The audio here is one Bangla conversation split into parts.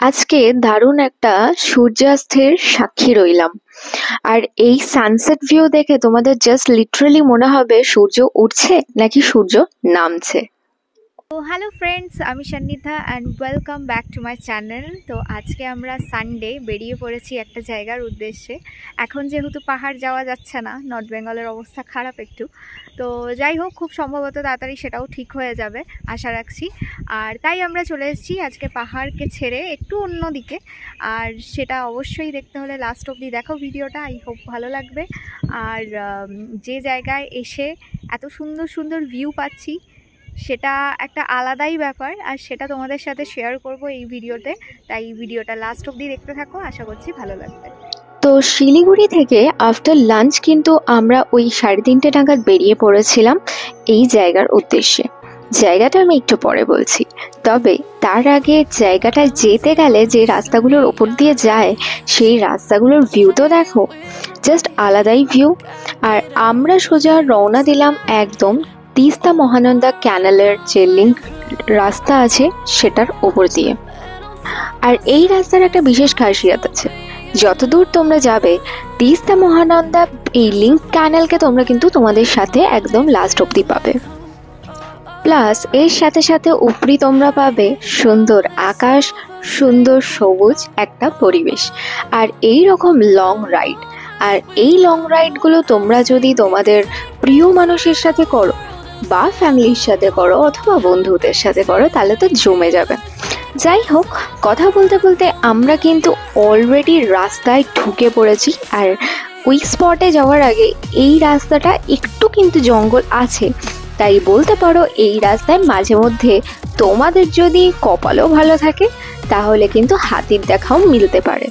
আজকে দারুণ একটা সূর্যাস্তের সাক্ষী রইলাম। আর এই সানসেট ভিউ দেখে তোমাদের জাস্ট লিটারালি মনে হবে সূর্য উঠছে নাকি সূর্য নামছে। তো হ্যালো ফ্রেন্ডস, আমি Sannidha and welcome back to my channel. তো আজকে আমরা সানডে বেরিয়ে পড়েছি একটা জায়গার উদ্দেশ্যে। এখন যেহেতু পাহাড় যাওয়া যাচ্ছে না, নর্থ বেঙ্গলের অবস্থা খারাপ একটু, তো যাই হোক খুব সম্ভবত তাড়াতাড়ি সেটাও ঠিক হয়ে যাবে আশা রাখছি। আর তাই আমরা চলে এসেছি আজকে পাহাড়কে ছেড়ে একটু অন্য দিকে। আর সেটা অবশ্যই দেখতে হলে লাস্ট অবধি দেখো ভিডিওটা, আই হোপ ভালো লাগবে। আর যে জায়গায় এসে এত সুন্দর সুন্দর ভিউ পাচ্ছি সেটা একটা আলাদাই ব্যাপার, আর সেটা তোমাদের সাথে শেয়ার করব এই ভিডিওতে। তাই ভিডিওটা লাস্ট অবধি দেখতে থাকো, আশা করছি ভালো লাগবে। তো শিলিগুড়ি থেকে আফটার লাঞ্চ কিন্তু আমরা ওই 3:30 নাগাদ বেরিয়ে পড়েছিলাম এই জায়গার উদ্দেশ্যে। জায়গাটা আমি একটু পরে বলছি, তবে তার আগে জায়গাটায় যেতে গেলে যে রাস্তাগুলোর ওপর দিয়ে যায় সেই রাস্তাগুলোর ভিউ তো দেখো, জাস্ট আলাদাই ভিউ। আর আমরা সোজা রওনা দিলাম একদম তিস্তা মহানন্দা ক্যানালের যে লিঙ্ক রাস্তা আছে সেটার ওপর দিয়ে। আর এই রাস্তার একটা বিশেষ খাসিয়াত আছে, যতদূর তোমরা যাবে তিস্তা মহানন্দা এই লিঙ্ক ক্যানেলকে তোমরা কিন্তু তোমাদের সাথে একদম লাস্ট অব্দি পাবে। প্লাস এর সাথে সাথে উপরি তোমরা পাবে সুন্দর আকাশ, সুন্দর সবুজ একটা পরিবেশ, আর এই রকম লং রাইড। আর এই লং রাইডগুলো তোমরা যদি তোমাদের প্রিয় মানুষের সাথে করো বা ফ্যামিলির সাথে করো অথবা বন্ধুদের সাথে করো তাহলে তো জমে যাবে। যাই হোক, কথা বলতে বলতে আমরা কিন্তু অলরেডি রাস্তায় ঢুকে পড়েছি। আর ওই স্পটে যাওয়ার আগে এই রাস্তাটা একটু কিন্তু জঙ্গল আছে, তাই বলতে পারো এই রাস্তায় মাঝে মধ্যে তোমাদের যদি কপালও ভালো থাকে তাহলে কিন্তু হাতির দেখাও মিলতে পারে।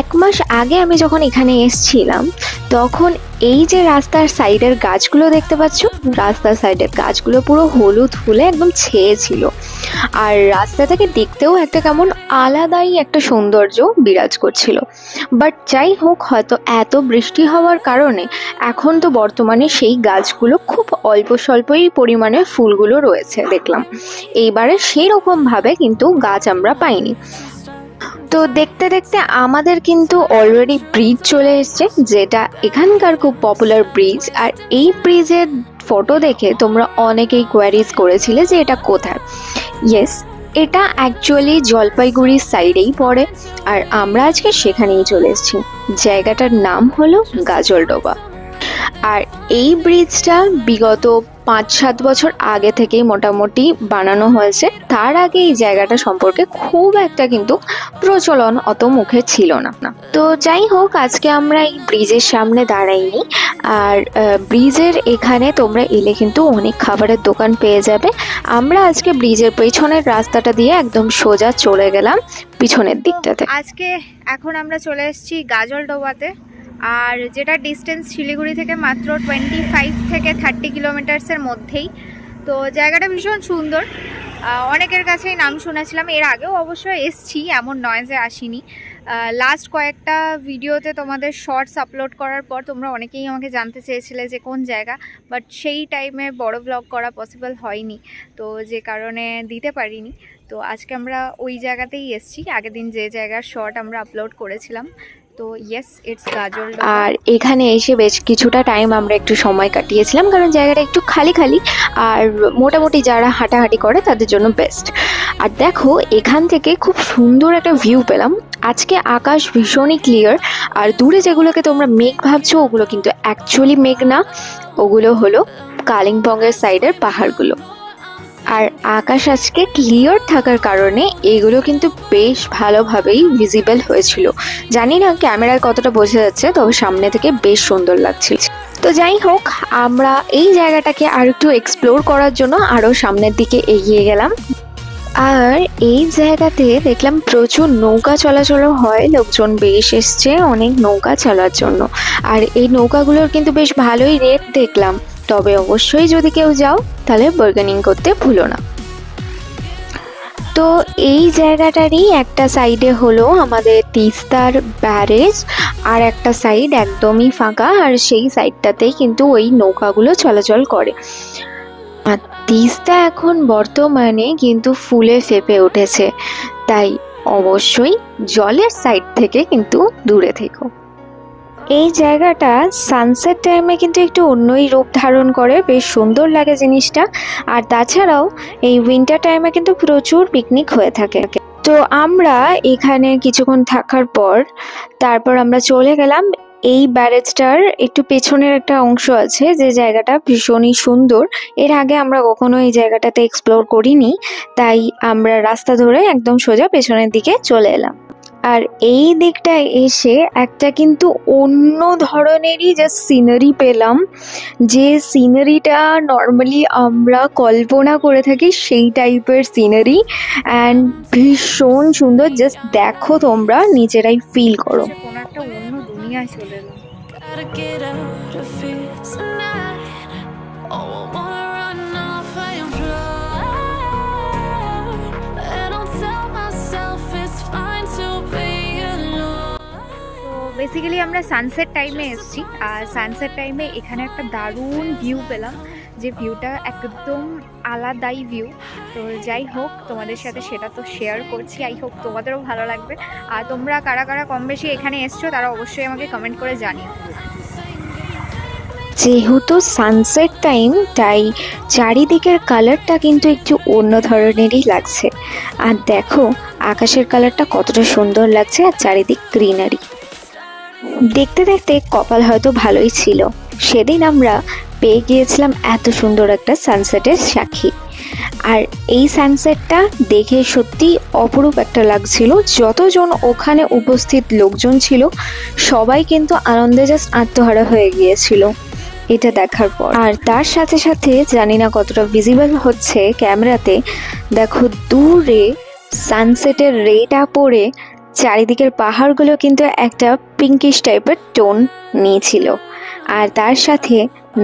1 মাস আগে আমি যখন এখানে এসেছিলাম তখন এই যে রাস্তার সাইডের গাছগুলো দেখতে পাচ্ছ, রাস্তার সাইডের গাছগুলো পুরো হলুদ ফুলে একদম ছেয়ে ছিল। আর রাস্তা থেকে দেখতেও একটা কেমন আলাদাই একটা সৌন্দর্য বিরাজ করছিল। বাট যাই হোক, হয়তো এত বৃষ্টি হওয়ার কারণে এখন তো বর্তমানে সেই গাছগুলো খুব অল্প স্বল্পই পরিমাণে ফুলগুলো রয়েছে দেখলাম। এইবারে সেই রকমভাবে কিন্তু গাছ আমরা পাইনি। তো দেখতে দেখতে আমাদের কিন্তু অলরেডি ব্রিজ চলে এসছে, যেটা এখানকার খুব পপুলার ব্রিজ। আর এই ব্রিজের ফটো দেখে তোমরা অনেকেই কোয়ারিজ করেছিলে যে এটা কোথায়। ইয়েস, এটা অ্যাকচুয়ালি জলপাইগুড়ির সাইডেই পড়ে, আর আমরা আজকে সেখানেই চলে এসেছি। জায়গাটার নাম হলো গাজলডোবা। আর এই ব্রিজটা বিগত 5-7 বছর আগে থেকেই মোটামুটি বানানো হয়েছে। তার আগে এই জায়গাটা সম্পর্কে খুব একটা কিন্তু প্রচলন অত মুখে ছিল না। তো যাই হোক, আজকে আমরা এই ব্রিজের সামনে দাঁড়াইনি। আর ব্রিজের এখানে তোমরা এলে কিন্তু অনেক খাবারের দোকান পেয়ে যাবে। আমরা আজকে ব্রিজের পেছনের রাস্তাটা দিয়ে একদম সোজা চলে গেলাম পিছনের দিকটাতে। আজকে এখন আমরা চলে এসেছি গাজলডোবাতে, আর যেটা ডিস্টেন্স শিলিগুড়ি থেকে মাত্র 25 থেকে 30 কিলোমিটার্সের মধ্যেই। তো জায়গাটা ভীষণ সুন্দর, অনেকের কাছেই নাম শুনেছিলাম, এর আগেও অবশ্যই এসছি, এমন নয় যে আসিনি। লাস্ট কয়েকটা ভিডিওতে তোমাদের শর্টস আপলোড করার পর তোমরা অনেকেই আমাকে জানতে চেয়েছিলে যে কোন জায়গা, বাট সেই টাইমে বড় ব্লগ করা পসিবল হয়নি, তো যে কারণে দিতে পারিনি। তো আজকে আমরা ওই জায়গাতেই এসছি, আগের দিন যে জায়গার শর্ট আমরা আপলোড করেছিলাম। তো ইয়েস, ইটস গাজলডোবা। আর এখানে এসে বেশ কিছুটা টাইম আমরা একটু সময় কাটিয়েছিলাম, কারণ জায়গাটা একটু খালি খালি আর মোটামুটি যারা হাঁটাহাঁটি করে তাদের জন্য বেস্ট। আর দেখো, এখান থেকে খুব সুন্দর একটা ভিউ পেলাম। আজকে আকাশ ভীষণই ক্লিয়ার, আর দূরে যেগুলোকে তোমরা মেঘ ভাবছো ওগুলো কিন্তু অ্যাকচুয়ালি মেঘ না, ওগুলো হলো কালিম্পংয়ের সাইডের পাহাড়গুলো। আর আকাশ আজকে ক্লিয়ার থাকার কারণে এগুলো কিন্তু বেশ ভালোভাবেই ভিজিবল হয়েছিল। জানি না ক্যামেরায় কতটা বোঝা যাচ্ছে, তবে সামনে থেকে বেশ সুন্দর লাগছিল। তো যাই হোক, আমরা এই জায়গাটাকে আর একটু এক্সপ্লোর করার জন্য আরও সামনের দিকে এগিয়ে গেলাম। আর এই জায়গাতে দেখলাম প্রচুর নৌকা চলাচলও হয়, লোকজন বেশ এসছে অনেক নৌকা চলার জন্য। আর এই নৌকাগুলোর কিন্তু বেশ ভালোই রেট দেখলাম, তবে অবশ্যই যদি কেউ যাও তাহলে বার্গেনিং করতে ভুলো না। তো এই জায়গাটারই একটা সাইডে হলো আমাদের তিস্তার ব্যারেজ, আর একটা সাইড একদমই ফাঁকা, আর সেই সাইডটাতেই কিন্তু ওই নৌকাগুলো চলাচল করে। আর তিস্তা এখন বর্তমানে কিন্তু ফুলে ফেঁপে উঠেছে, তাই অবশ্যই জলের সাইড থেকে কিন্তু দূরে থেকো। এই জায়গাটা সানসেট টাইমে কিন্তু একটু অন্যই রূপ ধারণ করে, বেশ সুন্দর লাগে জিনিসটা। আর তাছাড়াও এই উইন্টার টাইমে কিন্তু প্রচুর পিকনিক হয়ে থাকে। তো আমরা এখানে কিছুক্ষণ থাকার পর তারপর আমরা চলে গেলাম এই ব্যারেজটার একটু পেছনের একটা অংশ আছে, যে জায়গাটা ভীষণই সুন্দর। এর আগে আমরা কখনো এই জায়গাটাতে এক্সপ্লোর করিনি, তাই আমরা রাস্তা ধরে একদম সোজা পেছনের দিকে চলে এলাম। আর এই দিকটায় এসে একটা কিন্তু অন্য ধরনেরই যে সিনারি পেলাম, যে সিনারিটা নর্মালি আমরা কল্পনা করে থাকি সেই টাইপের সিনারি, অ্যান্ড ভীষণ সুন্দর। জাস্ট দেখো, তোমরা নিজেরাই ফিল করো। কোনো একটা অন্য দুনিয়ায় চলে এলাম। বেসিক্যালি আমরা সানসেট টাইমে এসেছি, আর সানসেট টাইমে এখানে একটা দারুণ ভিউ পেলাম, যে ভিউটা একদম আলাদাই ভিউ। তো যাই হোক, তোমাদের সাথে সেটা তো শেয়ার করছি, আই হোপ তোমাদেরও ভালো লাগবে। আর তোমরা কারা কারা কম বেশি এখানে এসছো তারা অবশ্যই আমাকে কমেন্ট করে জানিও। যেহেতু সানসেট টাইম, তাই চারিদিকের কালারটা কিন্তু একটু অন্য ধরনেরই লাগছে। আর দেখো আকাশের কালারটা কতটা সুন্দর লাগছে, আর চারিদিক গ্রিনারি। দেখতে দেখতে কপাল হয়তো ভালোই ছিল, সেদিন আমরা পেয়ে গিয়েছিলাম এত সুন্দর একটা সানসেটের সাক্ষী। আর এই সানসেটটা দেখে সত্যি অপরূপ একটা লাগছিল। যতজন ওখানে উপস্থিত লোকজন ছিল সবাই কিন্তু আনন্দে জাস্ট আত্মহারা হয়ে গিয়েছিল এটা দেখার পর। আর তার সাথে সাথে জানি না কতটা ভিজিবল হচ্ছে ক্যামেরাতে, দেখো দূরে সানসেটের রেটা পড়ে চারিদিকের পাহাড়গুলো কিন্তু একটা পিঙ্কিশ টাইপের টোন নিয়েছিল। আর তার সাথে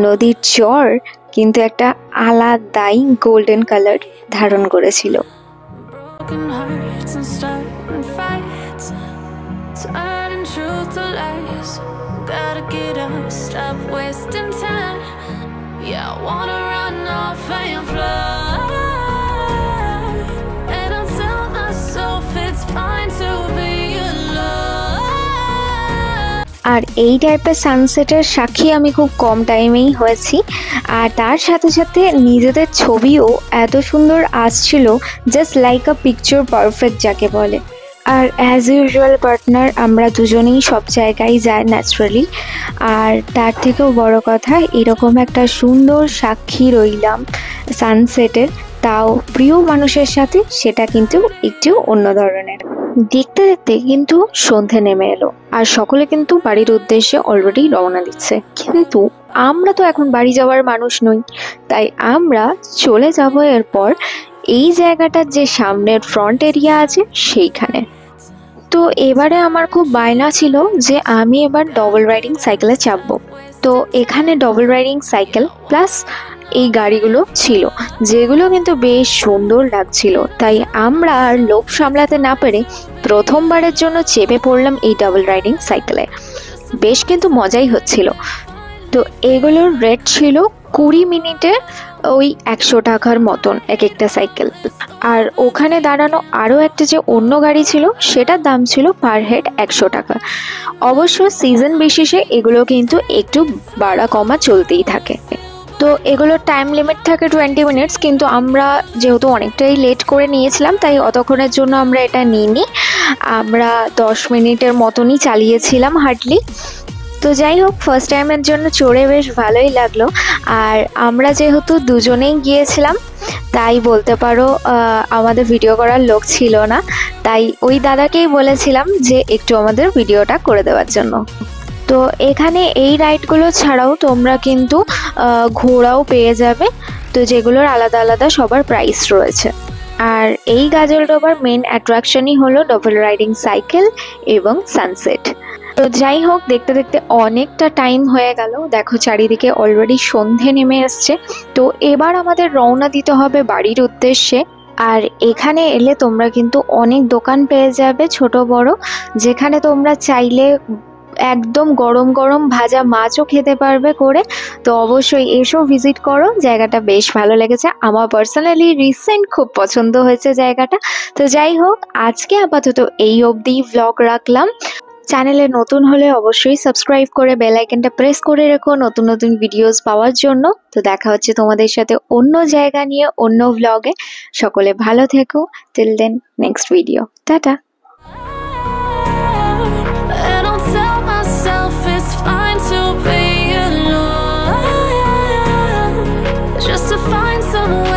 নদীর চর কিন্তু একটা আলাদাই গোল্ডেন কালার ধারণ করেছিল। আর এই টাইপের সানসেটের সাক্ষী আমি খুব কম টাইমেই হয়েছি। আর তার সাথে সাথে নিজেদের ছবিও এত সুন্দর আসছিল, জাস্ট লাইক আ পিকচার পারফেক্ট যাকে বলে। আর অ্যাজ ইউজুয়াল পার্টনার আমরা দুজনেই সব জায়গায় যাই ন্যাচারালি। আর তার থেকেও বড় কথা, এরকম একটা সুন্দর সাক্ষী রইলাম সানসেটের, তাও প্রিয় মানুষের সাথে, সেটা কিন্তু একটু অন্য ধরনের। দেখতে দেখতে কিন্তু সন্ধে নেমে এলো, আর সকলে কিন্তু বাড়ির উদ্দেশ্যে অলরেডি রওনা দিচ্ছে। কিন্তু আমরা তো এখন বাড়ি যাওয়ার মানুষ নই, তাই আমরা চলে যাব এরপর এই জায়গাটার যে সামনের ফ্রন্ট এরিয়া আছে সেইখানে। তো এবারে আমার খুব বায়না ছিল যে আমি এবার ডবল রাইডিং সাইকেলে চাপবো। তো এখানে ডবল রাইডিং সাইকেল প্লাস এই গাড়িগুলো ছিল, যেগুলো কিন্তু বেশ সুন্দর লাগছিল। তাই আমরা আর লোভ সামলাতে না পেরে প্রথমবারের জন্য চেপে পড়লাম এই ডাবল রাইডিং সাইকেলে। বেশ কিন্তু মজাই হচ্ছিল। তো এগুলোর রেট ছিল 20 মিনিটে ওই 100 টাকার মতন এক একটা সাইকেল। আর ওখানে দাঁড়ানো আরও একটা যে অন্য গাড়ি ছিল সেটার দাম ছিল পার হেড 100 টাকা। অবশ্য সিজন বিশেষে এগুলো কিন্তু একটু বাড়া কমা চলতেই থাকে। তো এগুলোর টাইম লিমিট থাকে 20 মিনিটস, কিন্তু আমরা যেহেতু অনেকটাই লেট করে নিয়েছিলাম তাই অতক্ষণের জন্য আমরা এটা নিইনি, আমরা 10 মিনিটের মতনই চালিয়েছিলাম হার্ডলি। তো যাই হোক, ফার্স্ট টাইমের জন্য চড়ে বেশ ভালোই লাগলো। আর আমরা যেহেতু দুজনেই গিয়েছিলাম তাই বলতে পারো আমাদের ভিডিও করার লোক ছিল না, তাই ওই দাদাকেই বলেছিলাম যে একটু আমাদের ভিডিওটা করে দেওয়ার জন্য। তো এখানে এই রাইডগুলো ছাড়াও তোমরা কিন্তু ঘোড়াও পেয়ে যাবে, তো যেগুলোর আলাদা আলাদা সবার প্রাইস রয়েছে। আর এই গাজলডোবার মেন অ্যাট্রাকশনই হলো ডবল রাইডিং সাইকেল এবং সানসেট। তো যাই হোক, দেখতে দেখতে অনেকটা টাইম হয়ে গেল, দেখো চারিদিকে অলরেডি সন্ধে নেমে এসছে। তো এবার আমাদের রওনা দিতে হবে বাড়ির উদ্দেশ্যে। আর এখানে এলে তোমরা কিন্তু অনেক দোকান পেয়ে যাবে ছোট বড়, যেখানে তোমরা চাইলে একদম গরম গরম ভাজা মাছও খেতে পারবে করে। তো অবশ্যই এসো ভিজিট করো, জায়গাটা বেশ ভালো লেগেছে আমার পার্সোনালি, রিসেন্ট খুব পছন্দ হয়েছে জায়গাটা। তো যাই হোক, আজকে আপাতত এই অবধি ভ্লগ রাখলাম। চ্যানেলে নতুন হলে অবশ্যই সাবস্ক্রাইব করে বেল আইকনটা প্রেস করে রেখো নতুন নতুন ভিডিওস পাওয়ার জন্য। তো দেখা হচ্ছে তোমাদের সাথে অন্য জায়গা নিয়ে অন্য ভ্লগে। সকলে ভালো থেকো। Till then, next video, tata. And I'll tell myself it's fine to be alone, just to find someone